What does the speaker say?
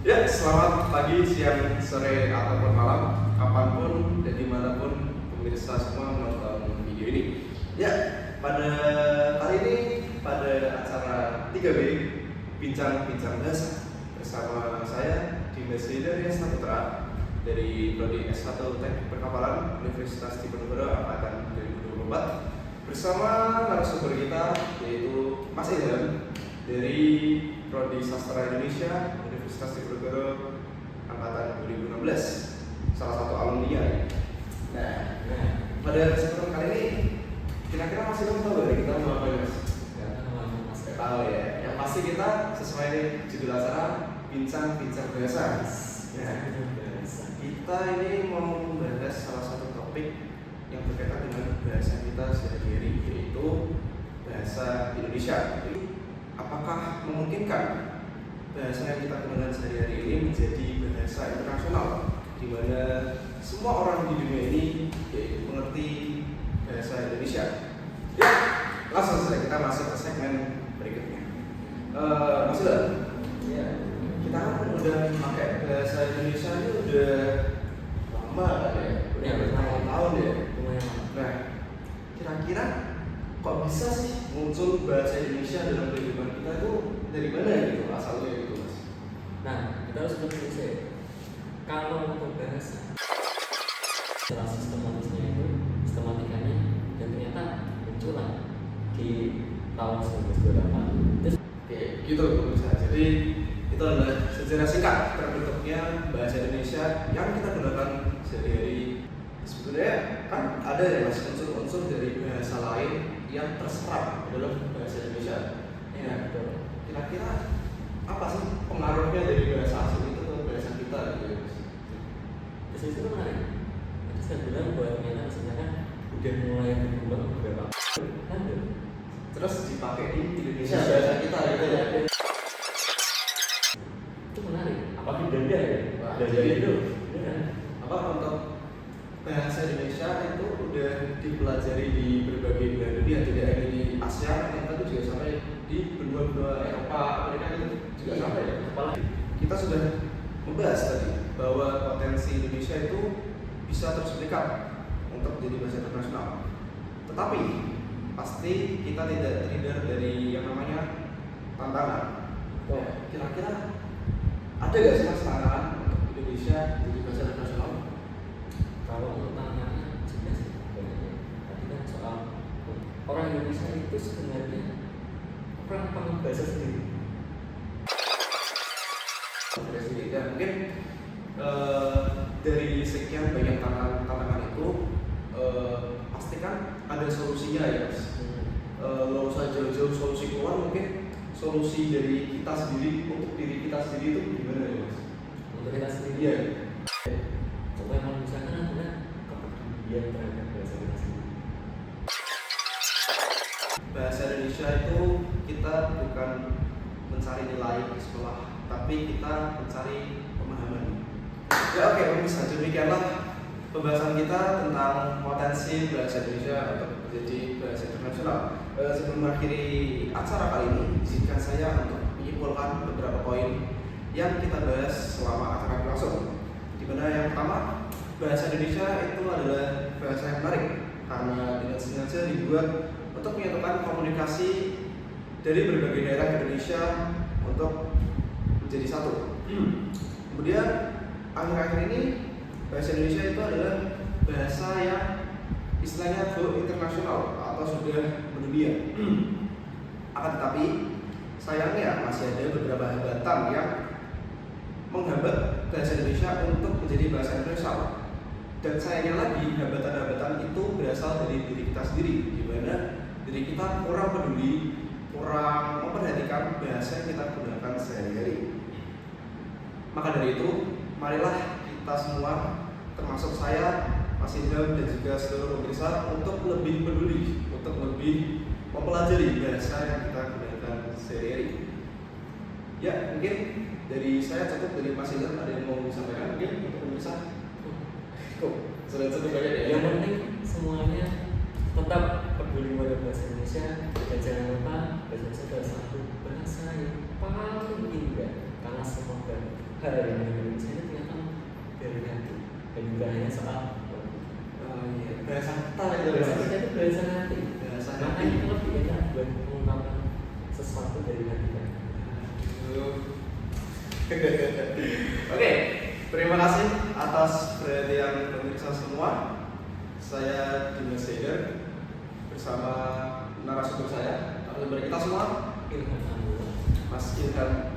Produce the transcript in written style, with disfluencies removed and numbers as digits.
Ya, selamat pagi, siang, sore, ataupun malam, kapanpun dan dimanapun pemirsa semua menonton video ini. Ya, pada kali ini, pada acara 3B, Bincang-Bincang Bahasa, bersama saya, Dimas Hidayat Saputra, dari Prodi S1 Teknik Perkapalan, Universitas Diponegoro Angkatan 2024, bersama narasumber kita, yaitu Mas Ilham, dari Prodi Sastra Indonesia, Universitas Diponegoro Angkatan 2016, salah satu alumni ya. Nah, pada kesempatan kali ini kira-kira masih belum tahu dari kita mau apa ya, Mas? Nggak tahu ya. Yang pasti kita sesuai judul acara Bincang-Bincang Bahasa. Nah, kita ini mau membahas salah satu topik yang berkaitan dengan bahasa kita sehari-hari, yaitu bahasa Indonesia. Apakah memungkinkan bahasa yang kita gunakan sehari-hari ini menjadi bahasa internasional, di mana semua orang di dunia ini mengerti bahasa Indonesia? Ya, langsung saja kita masuk ke segmen berikutnya. Mas Ilham, ya, kita kan udah pakai bahasa Indonesia ini udah lama kan ya, udah bertahun-tahun ya. Nah, kira-kira kok bisa sih muncul bahasa Indonesia dalam kehidupan kita itu dari mana gitu asalnya gitu, Mas? Nah, kita harus berpikir kalau untuk bahasa setelah sistematisnya itu sistematikanya dan ternyata muncullah di tahun 1928. Terus gitu bisa. Jadi itu adalah sejarah singkat terbentuknya bahasa Indonesia yang kita gunakan sehari-hari. Sebenarnya kan ada ya Mas unsur-unsur dari bahasa lain yang terserap dalam bahasa Indonesia. Ya, kira-kira apa sih pengaruhnya dari bahasa asing itu ke bahasa kita gitu? Terus itu menarik. Tadi saya bilang bahwa ternyata sebenarnya udah mulai berkembang beberapa tahun. Terus dipakai di Indonesia bahasa kita gitu ya. Itu menarik. Apalagi Belanda ya? Jadi itu, kan? Apa untuk bahasa Indonesia itu udah dipelajari di berbagai belahan dunia, tidak hanya di Asia, tapi juga sampai di benua-benua Eropa, Amerika itu juga sampai ya. Apalagi kita sudah membahas tadi bahwa potensi Indonesia itu bisa terus meningkat untuk menjadi bahasa internasional. Tetapi pasti kita tidak terhindar dari yang namanya tantangan. Kira-kira ada nggak sih Mas tantangan untuk Indonesia menjadi bahasa internasional? Kalau untuk tantangannya jelas banyak. Tadi kan soal orang Indonesia itu sebenarnya orang paham bahasa sendiri. Ya, mungkin dari sekian banyak tantangan itu pastikan ada solusinya ya Mas. Nggak usah jauh-jauh solusi keluar, mungkin solusi dari kita sendiri untuk diri kita sendiri itu gimana ya Mas? Untuk kita sendiri Iya. Contoh yang paling misalkan adalah kepedulian terhadap bahasa kita sendiri. Bahasa Indonesia itu kita bukan mencari nilai di sekolah, tapi kita mencari pemahaman. Ya oke, bisa demikianlah pembahasan kita tentang potensi bahasa Indonesia untuk menjadi bahasa internasional. Sebelum mengakhiri acara kali ini, izinkan saya untuk menyimpulkan beberapa poin yang kita bahas selama acara berlangsung. Di mana yang pertama, bahasa Indonesia itu adalah bahasa yang menarik karena dengan sengaja dibuat untuk menyatukan komunikasi dari berbagai daerah Indonesia untuk menjadi satu. Kemudian akhir-akhir ini bahasa Indonesia itu adalah bahasa yang istilahnya go internasional atau sudah mendunia. Akan tetapi sayangnya masih ada beberapa hambatan yang menghambat bahasa Indonesia untuk menjadi bahasa internasional. Dan sayangnya lagi hambatan-hambatan itu berasal dari diri kita sendiri, di mana diri kita kurang peduli, kurang memperhatikan bahasa yang kita gunakan sehari-hari. Maka dari itu, marilah kita semua, termasuk saya, Mas Indra dan juga seluruh pemirsa, untuk lebih peduli, untuk lebih mempelajari bahasa yang kita gunakan sehari-hari. Ya, mungkin dari saya cukup, dari Mas Indra ada yang mau disampaikan mungkin untuk pemirsa? Sudah cukup banyak ya. Yang penting semuanya tetap peduli pada bahasa Indonesia dan jangan lupa bahasa Indonesia adalah satu bahasa yang paling indah karena semua hal yang menurut saya ternyata dari hati dan bukan hanya soal Oh iya, bahasa kata itu bahasa kita itu bahasa hati. Bahasa hati. Makanya itu lebih enak buat mengungkapkan sesuatu dari hati kan. Oke, terima kasih atas perhatian pemirsa semua. Saya Dimas Seder bersama narasumber saya, narasumber kita semua, Ilham Anwar. Mas Ilham